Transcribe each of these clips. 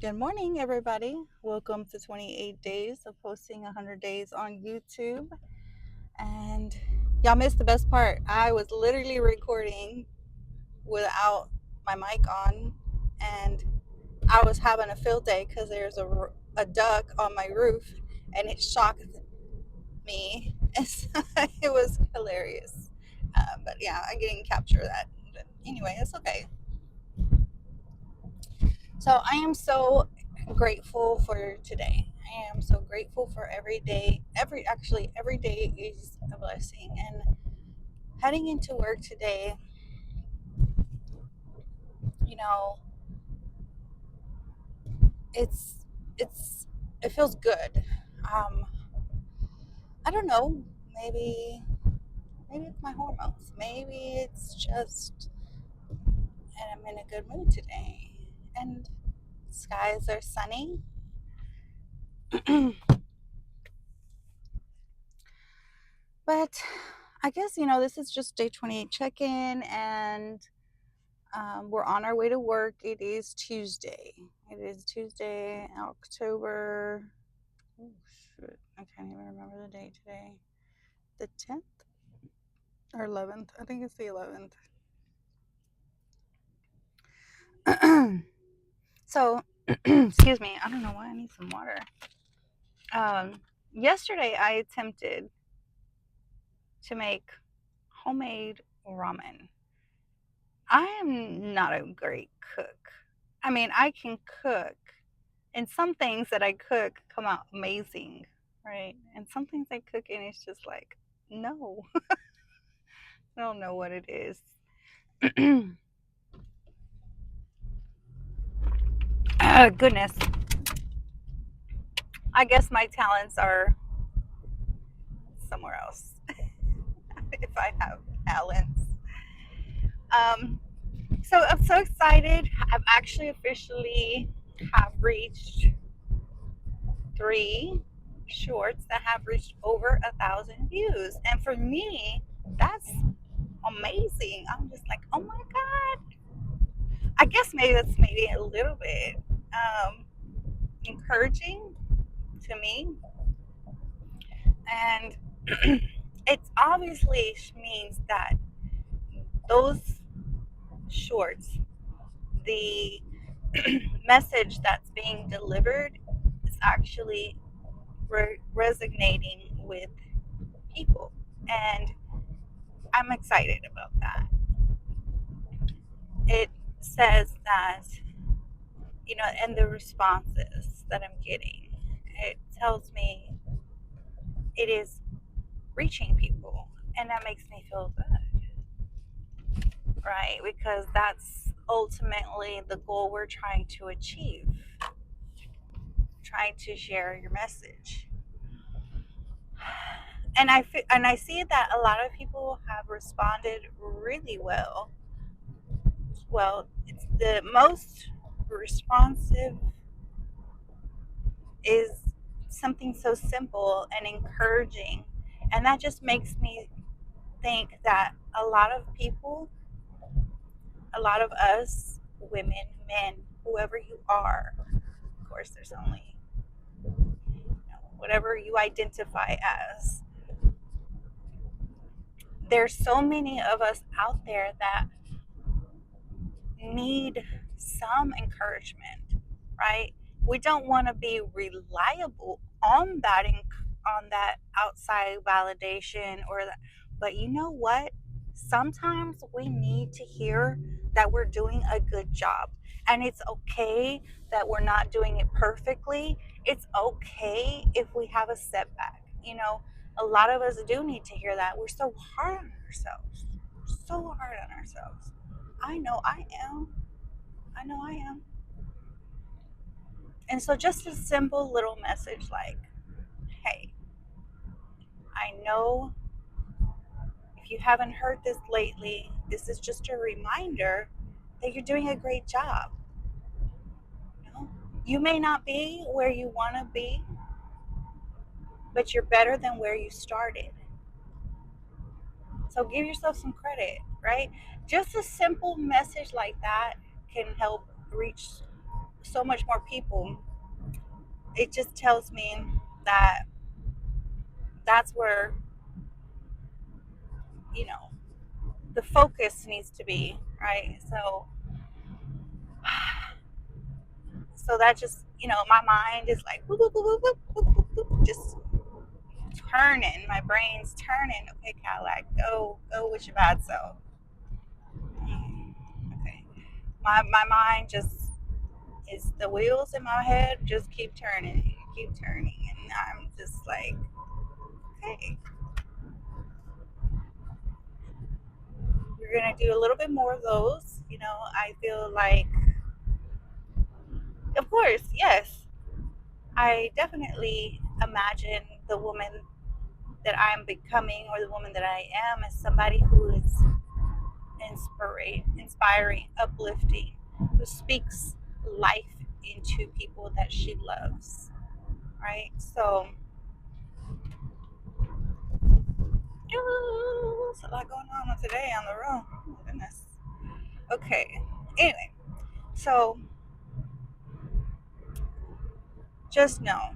Good morning, everybody. Welcome to 28 days of posting 100 days on YouTube. And y'all missed the best part. I was literally recording without my mic on, and I was having a field day because there's a duck on my roof, and it shocked me. And so it was hilarious. But yeah, I didn't capture that. But anyway, it's okay. So I am so grateful for today. I am so grateful for every day. Every day is a blessing. And heading into work today, you know, it's it's it feels good. Um, I don't know. Maybe it's my hormones. Maybe it's just, and I'm in a good mood today. And skies are sunny. But I guess, this is just day 28 check in, and we're on our way to work. It is Tuesday. It is Tuesday, October. Oh, shoot. I can't even remember the date today. The 10th or 11th? I think it's the 11th. So, excuse me. I don't know why I need some water. Yesterday, I attempted to make homemade ramen. I am not a great cook. I mean, I can cook, and some things that I cook come out amazing, right? And some things I cook and it's just like, no, I don't know what it is. Goodness, I guess my talents are somewhere else if I have talents. Um, so I'm so excited. I've actually officially have reached 3 shorts that have reached over 1,000 views, and for me, that's amazing. I'm just like, oh my god. I guess maybe that's maybe a little bit encouraging to me, and it obviously means that those shorts, the message that's being delivered, is actually resonating with people, and I'm excited about that. It says that, and the responses that I'm getting, it tells me it is reaching people, and that makes me feel good, right? Because that's ultimately the goal we're trying to achieve, trying to share your message. And I see that a lot of people have responded really well. Well, it's the most responsive is something so simple and encouraging, and that just makes me think that a lot of people, a lot of us, women, men, whoever you are, of course, there's only, whatever you identify as, there's so many of us out there that need some encouragement, right? We don't want to be reliable on that outside validation or that, but you know what? Sometimes we need to hear that we're doing a good job. And it's okay that we're not doing it perfectly. It's okay if we have a setback. A lot of us do need to hear that. We're so hard on ourselves. So hard on ourselves. I know I am. I know I am. And so, just a simple little message like, hey, I know if you haven't heard this lately, this is just a reminder that you're doing a great job. You know? You may not be where you want to be, but you're better than where you started. So, give yourself some credit, right? Just a simple message like that can help reach so much more people, it just tells me that that's where, you know, the focus needs to be, right? So that just, my mind is like whoop, whoop, whoop, whoop, whoop, whoop, whoop, just turning. My brain's turning. Okay, Cadillac, go with your bad self. Okay. My mind just is, the wheels in my head just keep turning, and I'm just like, okay, we're gonna do a little bit more of those. I feel like, of course, yes, I definitely imagine the woman that I'm becoming, or the woman that I am, as somebody who is inspiring, uplifting, who speaks life into people that she loves, right? So, there's a lot going on today on the road. Oh, goodness. Okay. Anyway, so just know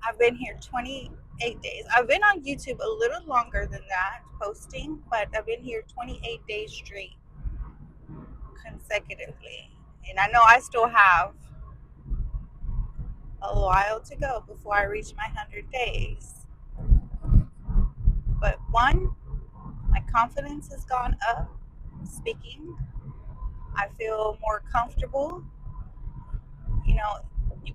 I've been here 28 days. I've been on YouTube a little longer than that posting, but I've been here 28 days straight consecutively. And I know I still have a while to go before I reach my 100 days. But one, my confidence has gone up speaking. I feel more comfortable, you know,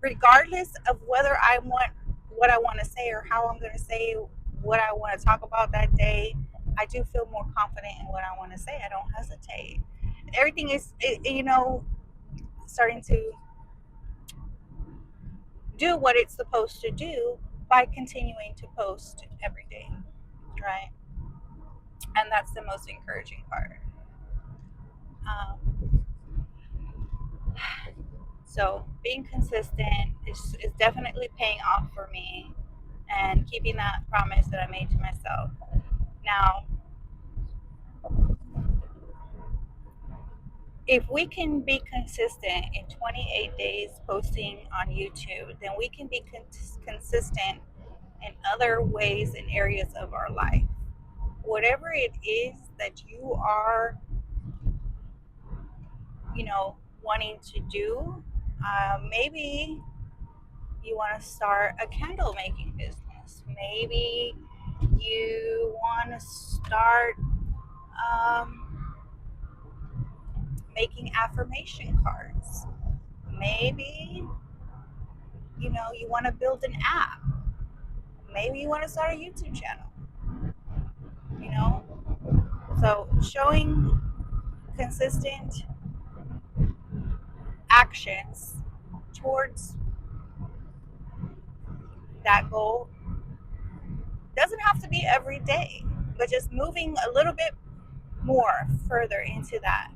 regardless of whether I want what I want to say or how I'm going to say what I want to talk about that day. I do feel more confident in what I want to say. I don't hesitate. Everything is, starting to do what it's supposed to do by continuing to post every day, right? And that's the most encouraging part. Um, so being consistent is definitely paying off for me, and keeping that promise that I made to myself. Now, if we can be consistent in 28 days posting on YouTube, then we can be consistent in other ways and areas of our life. Whatever it is that you are, wanting to do, maybe you want to start a candle making business. Maybe you want to start um, making affirmation cards. Maybe, you want to build an app. Maybe you want to start a YouTube channel, you know? So showing consistent actions towards that goal doesn't have to be every day, but just moving a little bit more further into that.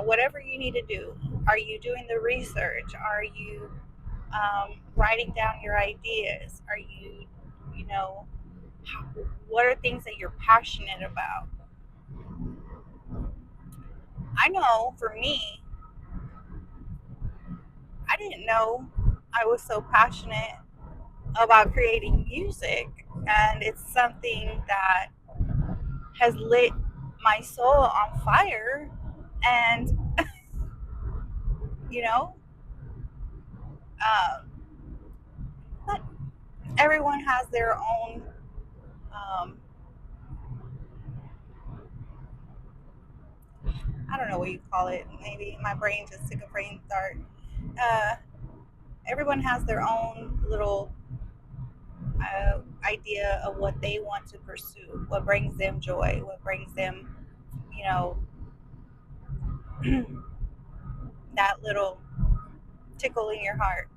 Whatever you need to do. Are you doing the research? Are you writing down your ideas? Are you, you know, what are things that you're passionate about? I know for me, I didn't know I was so passionate about creating music, and it's something that has lit my soul on fire. And, you know, um, but everyone has their own, um, I don't know what you call it. Maybe my brain just took a brain start. Uh, Everyone has their own little idea of what they want to pursue, what brings them joy, what brings them, you know, that little tickle in your heart.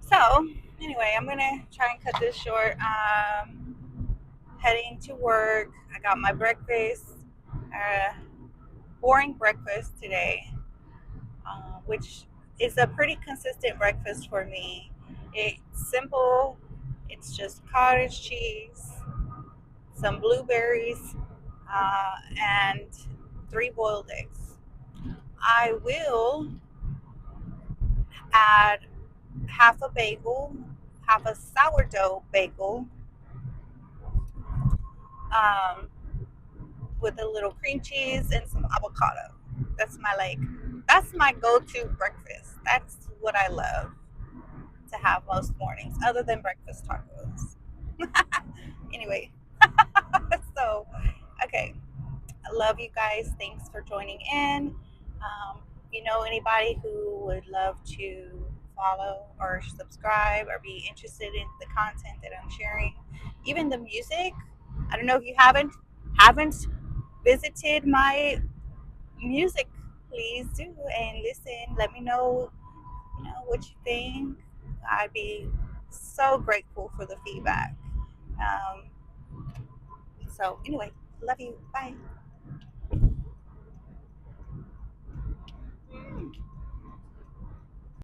So, anyway, I'm going to try and cut this short. Heading to work. I got my breakfast, uh, boring breakfast today, which is a pretty consistent breakfast for me. It's simple, it's just cottage cheese, some blueberries, and 3 boiled eggs. I will add half a bagel, half a sourdough bagel, um, with a little cream cheese and some avocado. That's my like, that's my go-to breakfast. That's what I love to have most mornings, other than breakfast tacos. Anyway, so okay, I love you guys. Thanks for joining in. You know anybody who would love to follow or subscribe or be interested in the content that I'm sharing, even the music. I don't know if you haven't visited my music. Please do and listen. Let me know, what you think. I'd be so grateful for the feedback. Um, so anyway, love you. Bye.